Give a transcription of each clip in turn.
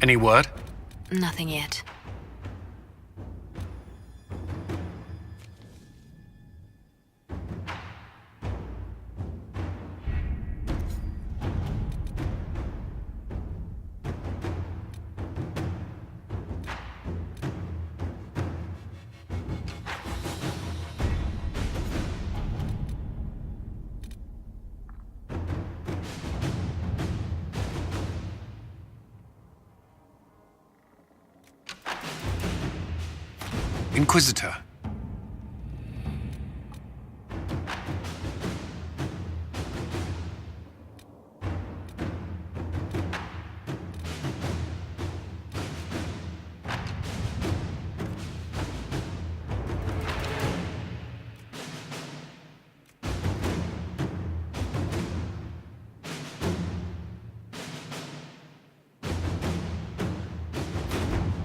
Any word? Nothing yet. Inquisitor.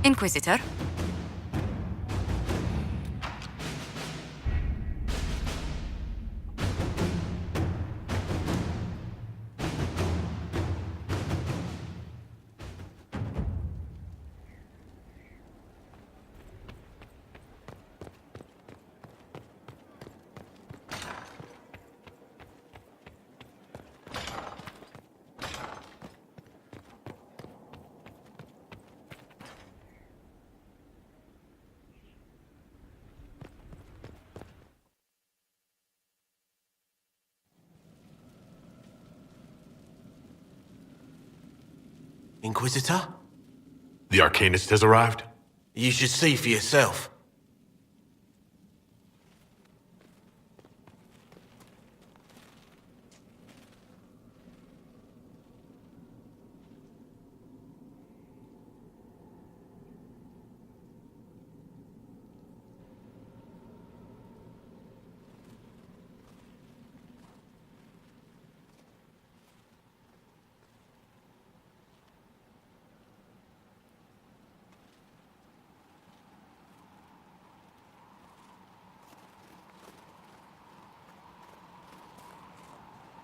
Inquisitor? Inquisitor? The Arcanist has arrived? You should see for yourself.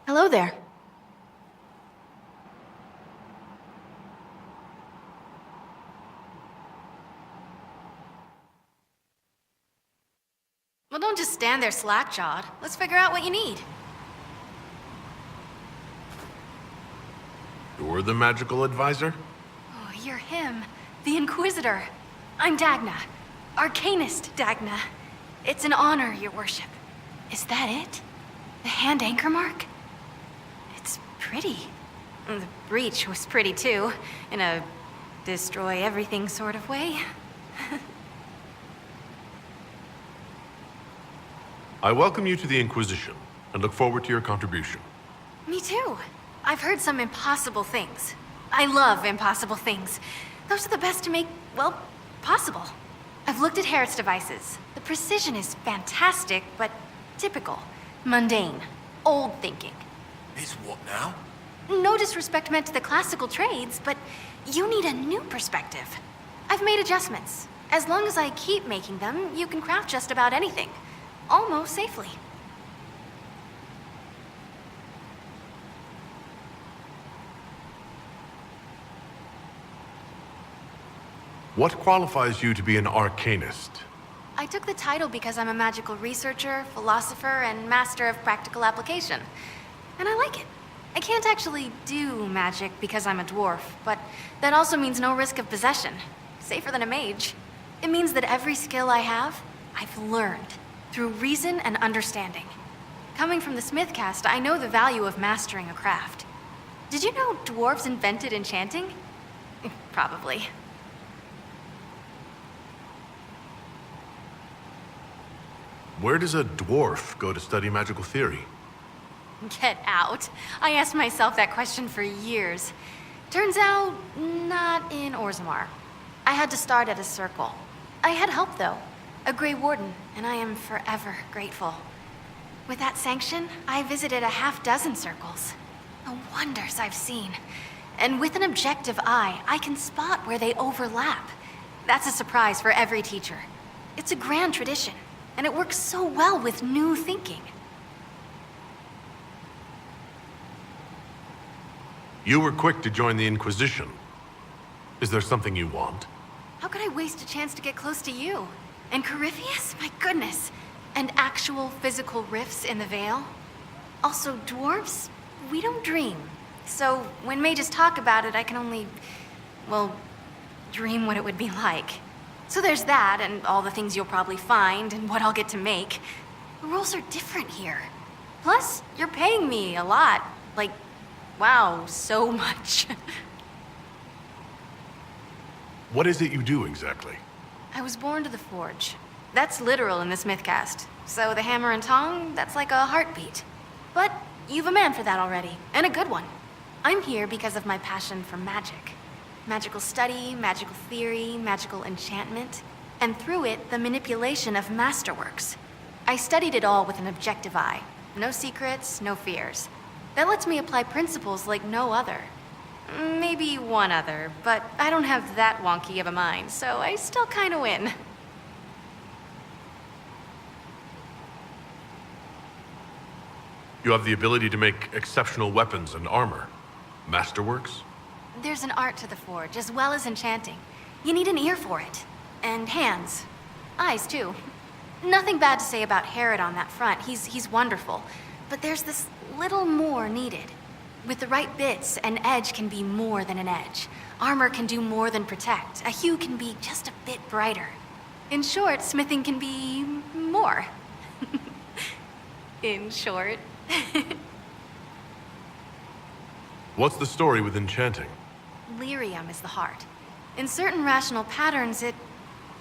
Hello there. Well, don't just stand there slack-jawed. Let's figure out what you need. You're the magical advisor? Oh, you're him. The Inquisitor. I'm Dagna. Arcanist Dagna. It's an honor, your worship. Is that it? The hand anchor mark? It's pretty. The breach was pretty too, in a destroy everything sort of way. I welcome you to the Inquisition, and look forward to your contribution. Me too. I've heard some impossible things. I love impossible things. Those are the best to make, well, possible. I've looked at Harriet's devices. The precision is fantastic, but typical. Mundane. Old thinking. Is what now? No disrespect meant to the classical trades, but you need a new perspective. I've made adjustments. As long as I keep making them, you can craft just about anything. Almost safely. What qualifies you to be an Arcanist? I took the title because I'm a magical researcher, philosopher, and master of practical application. And I like it. I can't actually do magic because I'm a dwarf, but that also means no risk of possession. Safer than a mage. It means that every skill I have, I've learned through reason and understanding. Coming from the Smith caste, I know the value of mastering a craft. Did you know dwarves invented enchanting? Probably. Where does a dwarf go to study magical theory? Get out. I asked myself that question for years. Turns out, not in Orzammar. I had to start at a circle. I had help, though. A Grey Warden, and I am forever grateful. With that sanction, I visited a half-dozen circles. The wonders I've seen. And with an objective eye, I can spot where they overlap. That's a surprise for every teacher. It's a grand tradition, and it works so well with new thinking. You were quick to join the Inquisition. Is there something you want? How could I waste a chance to get close to you? And Corypheus? My goodness. And actual physical rifts in the Veil? Also, dwarves? We don't dream. So, when mages talk about it, I can only, well, dream what it would be like. So there's that, and all the things you'll probably find, and what I'll get to make. The rules are different here. Plus, you're paying me a lot. Like, wow, so much. What is it you do exactly? I was born to the forge. That's literal in this mythcast. So the hammer and tongue, that's like a heartbeat. But you've a man for that already, and a good one. I'm here because of my passion for magic. Magical study, magical theory, magical enchantment, and through it, the manipulation of masterworks. I studied it all with an objective eye. No secrets, no fears. That lets me apply principles like no other. Maybe one other, but I don't have that wonky of a mind, so I still kinda win. You have the ability to make exceptional weapons and armor. Masterworks? There's an art to the forge, as well as enchanting. You need an ear for it. And hands. Eyes, too. Nothing bad to say about Herod on that front. He's wonderful. But there's this little more needed. With the right bits, an edge can be more than an edge. Armor can do more than protect. A hue can be just a bit brighter. In short, smithing can be more. In short. What's the story with enchanting? Lyrium is the heart. In certain rational patterns, it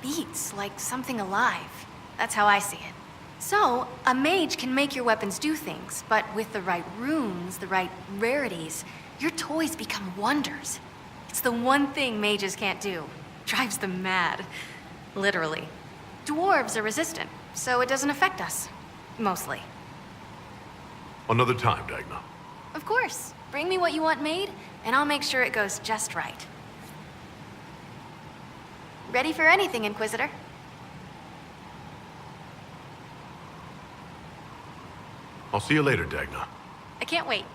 beats like something alive. That's how I see it. So, a mage can make your weapons do things, but with the right runes, the right rarities, your toys become wonders. It's the one thing mages can't do. Drives them mad. Literally. Dwarves are resistant, so it doesn't affect us. Mostly. Another time, Dagna. Of course. Bring me what you want made, and I'll make sure it goes just right. Ready for anything, Inquisitor. I'll see you later, Dagna. I can't wait.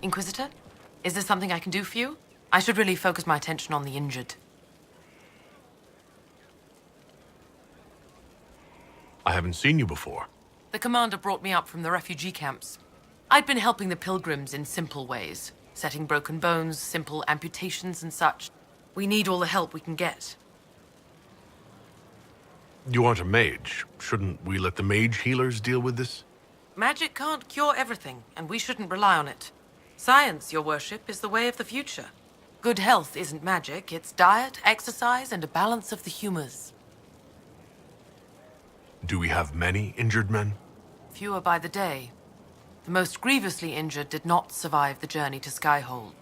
Inquisitor? Is there something I can do for you? I should really focus my attention on the injured. I haven't seen you before. The commander brought me up from the refugee camps. I'd been helping the pilgrims in simple ways, setting broken bones, simple amputations and such. We need all the help we can get. You aren't a mage. Shouldn't we let the mage healers deal with this? Magic can't cure everything, and we shouldn't rely on it. Science, your worship, is the way of the future. Good health isn't magic, it's diet, exercise, and a balance of the humors. Do we have many injured men? Fewer by the day. The most grievously injured did not survive the journey to Skyhold.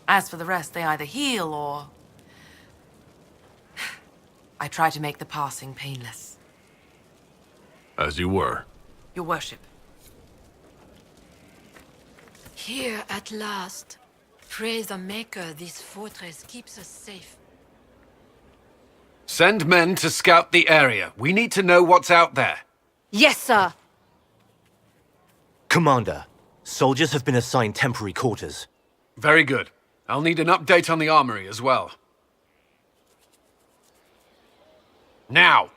As for the rest, they either heal or... I try to make the passing painless. As you were. Your worship. Here at last. Praise the Maker, this fortress keeps us safe. Send men to scout the area. We need to know what's out there. Yes, sir! Commander, soldiers have been assigned temporary quarters. Very good. I'll need an update on the armory as well. Now!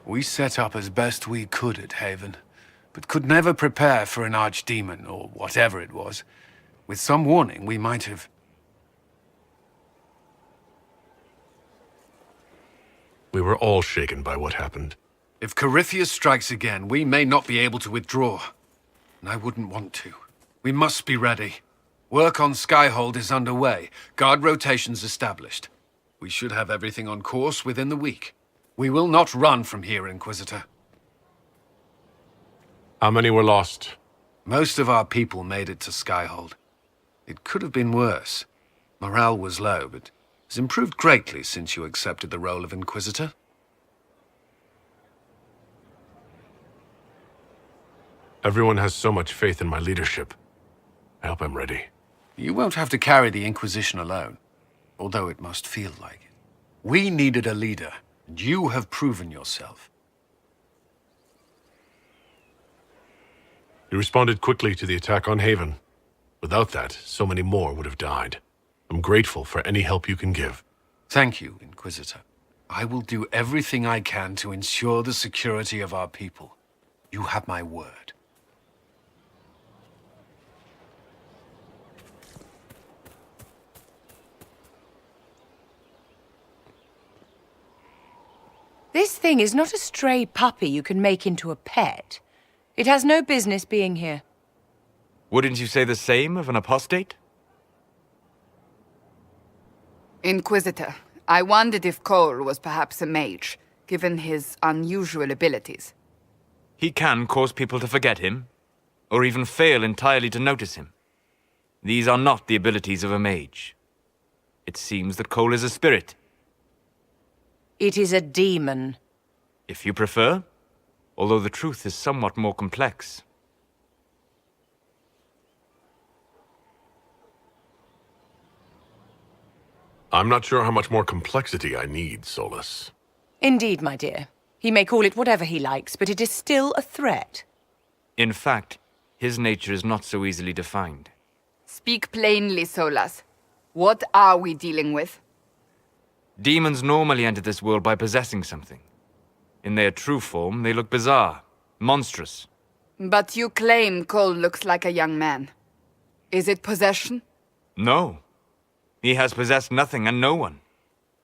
We set up as best we could at Haven, but could never prepare for an archdemon, or whatever it was. With some warning, we might have... We were all shaken by what happened. If Corypheus strikes again, we may not be able to withdraw. And I wouldn't want to. We must be ready. Work on Skyhold is underway. Guard rotations established. We should have everything on course within the week. We will not run from here, Inquisitor. How many were lost? Most of our people made it to Skyhold. It could have been worse. Morale was low, but has improved greatly since you accepted the role of Inquisitor. Everyone has so much faith in my leadership. I hope I'm ready. You won't have to carry the Inquisition alone, although it must feel like it. We needed a leader, and you have proven yourself. You responded quickly to the attack on Haven. Without that, so many more would have died. I'm grateful for any help you can give. Thank you, Inquisitor. I will do everything I can to ensure the security of our people. You have my word. This thing is not a stray puppy you can make into a pet. It has no business being here. Wouldn't you say the same of an apostate? Inquisitor, I wondered if Cole was perhaps a mage, given his unusual abilities. He can cause people to forget him, or even fail entirely to notice him. These are not the abilities of a mage. It seems that Cole is a spirit. It is a demon. If you prefer, although the truth is somewhat more complex. I'm not sure how much more complexity I need, Solus. Indeed, my dear. He may call it whatever he likes, but it is still a threat. In fact, his nature is not so easily defined. Speak plainly, Solas. What are we dealing with? Demons normally enter this world by possessing something. In their true form, they look bizarre, monstrous. But you claim Cole looks like a young man. Is it possession? No. He has possessed nothing and no one.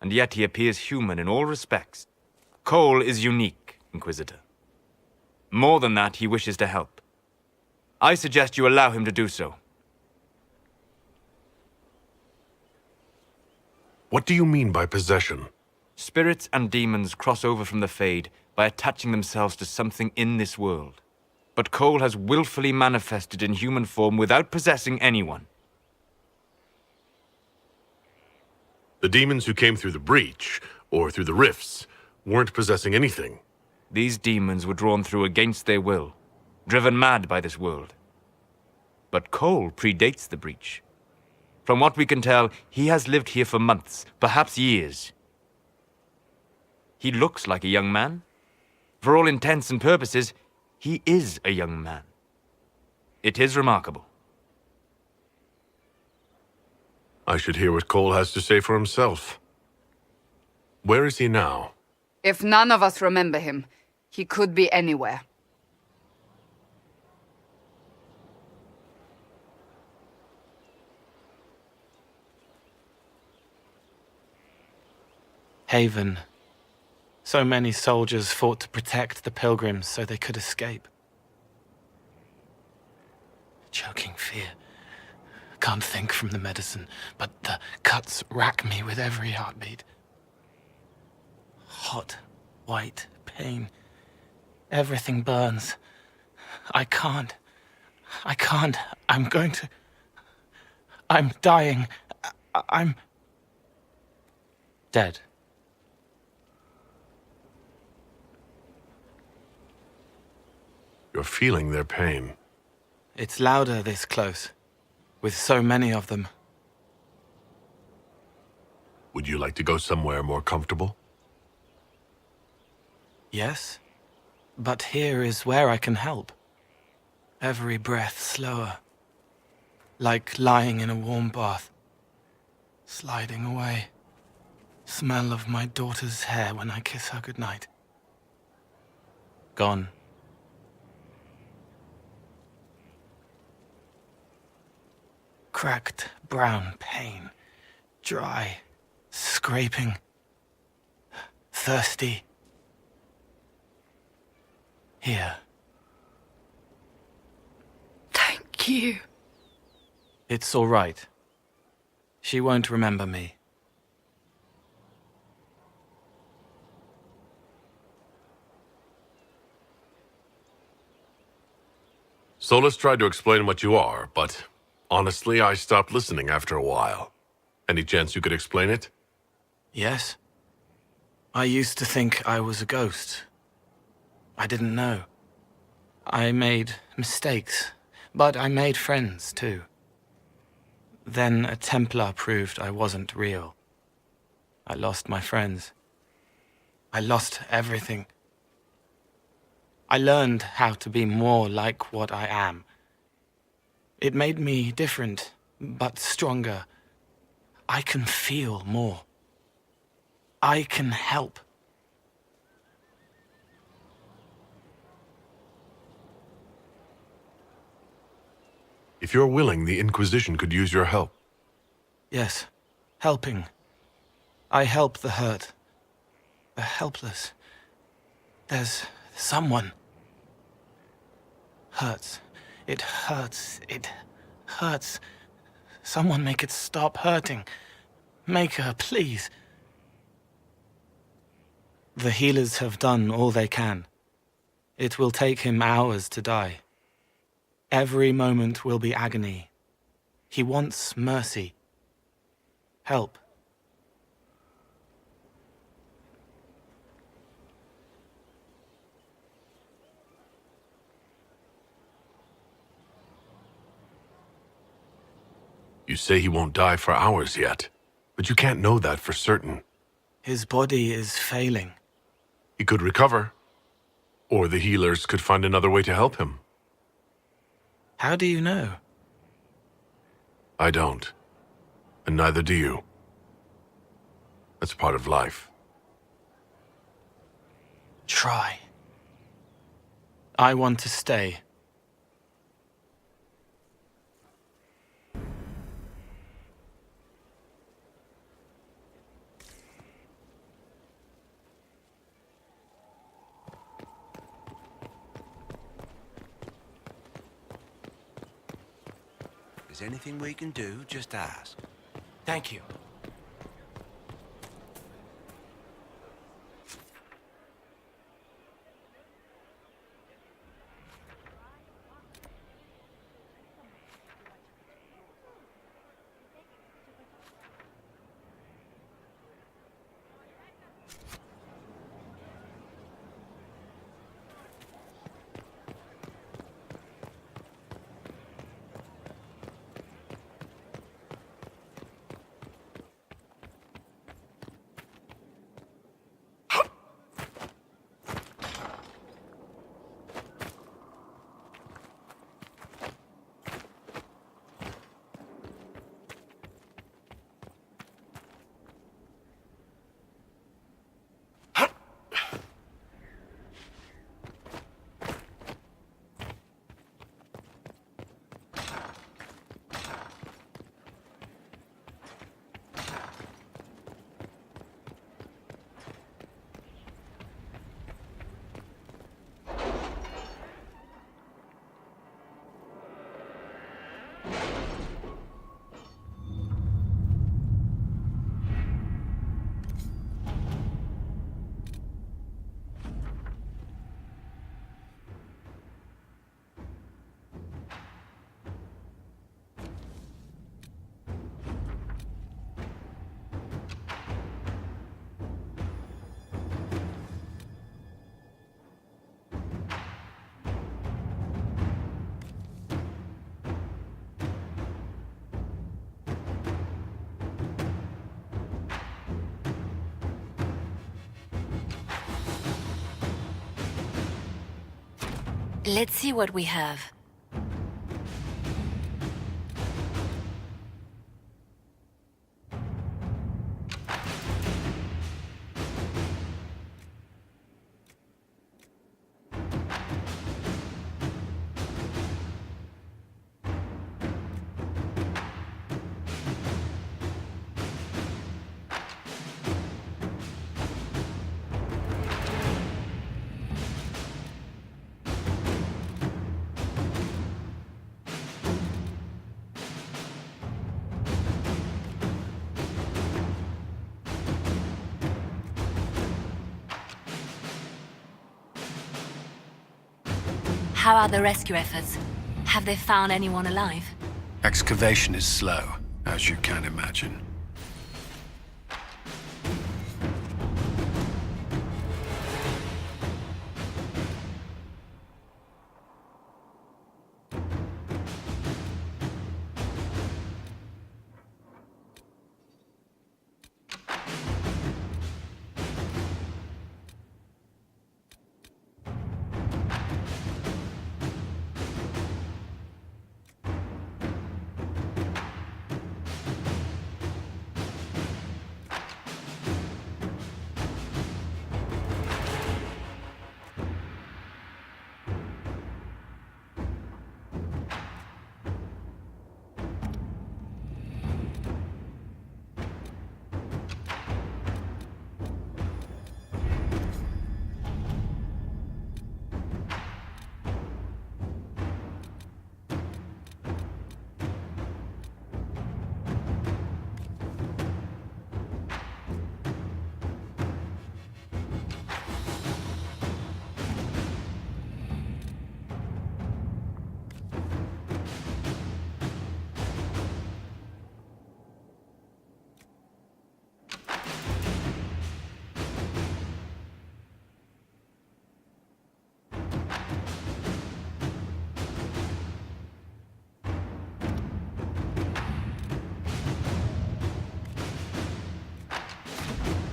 And yet he appears human in all respects. Cole is unique, Inquisitor. More than that, he wishes to help. I suggest you allow him to do so. What do you mean by possession? Spirits and demons cross over from the Fade by attaching themselves to something in this world. But Cole has willfully manifested in human form without possessing anyone. The demons who came through the breach, or through the rifts, weren't possessing anything. These demons were drawn through against their will, driven mad by this world. But Cole predates the breach. From what we can tell, he has lived here for months, perhaps years. He looks like a young man. For all intents and purposes, he is a young man. It is remarkable. I should hear what Cole has to say for himself. Where is he now? If none of us remember him, he could be anywhere. Haven. So many soldiers fought to protect the pilgrims so they could escape. Choking fear. Can't think from the medicine, but the cuts rack me with every heartbeat. Hot, white pain. Everything burns. I can't. I'm going to... I'm dying. I'm... dead. You're feeling their pain. It's louder this close, with so many of them. Would you like to go somewhere more comfortable? Yes, but here is where I can help. Every breath slower, like lying in a warm bath, sliding away. Smell of my daughter's hair when I kiss her goodnight. Gone. Cracked brown pain, dry, scraping, thirsty. Here. Thank you. It's all right. She won't remember me. Solus tried to explain what you are, but honestly, I stopped listening after a while. Any chance you could explain it? Yes? I used to think I was a ghost. I didn't know. I made mistakes, but I made friends too. Then a Templar proved I wasn't real. I lost my friends. I lost everything. I learned how to be more like what I am. It made me different, but stronger. I can feel more. I can help. If you're willing, the Inquisition could use your help. Yes, helping. I help the hurt, the helpless. There's someone. Hurts. It hurts. It hurts. Someone make it stop hurting. Make her, please. The healers have done all they can. It will take him hours to die. Every moment will be agony. He wants mercy. Help. You say he won't die for hours yet, but you can't know that for certain. His body is failing. He could recover, or the healers could find another way to help him. How do you know? I don't, and neither do you. That's part of life. Try. I want to stay. If there's anything we can do, just ask. Thank you. Let's see what we have. How are the rescue efforts? Have they found anyone alive? Excavation is slow, as you can imagine.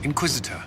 Inquisitor.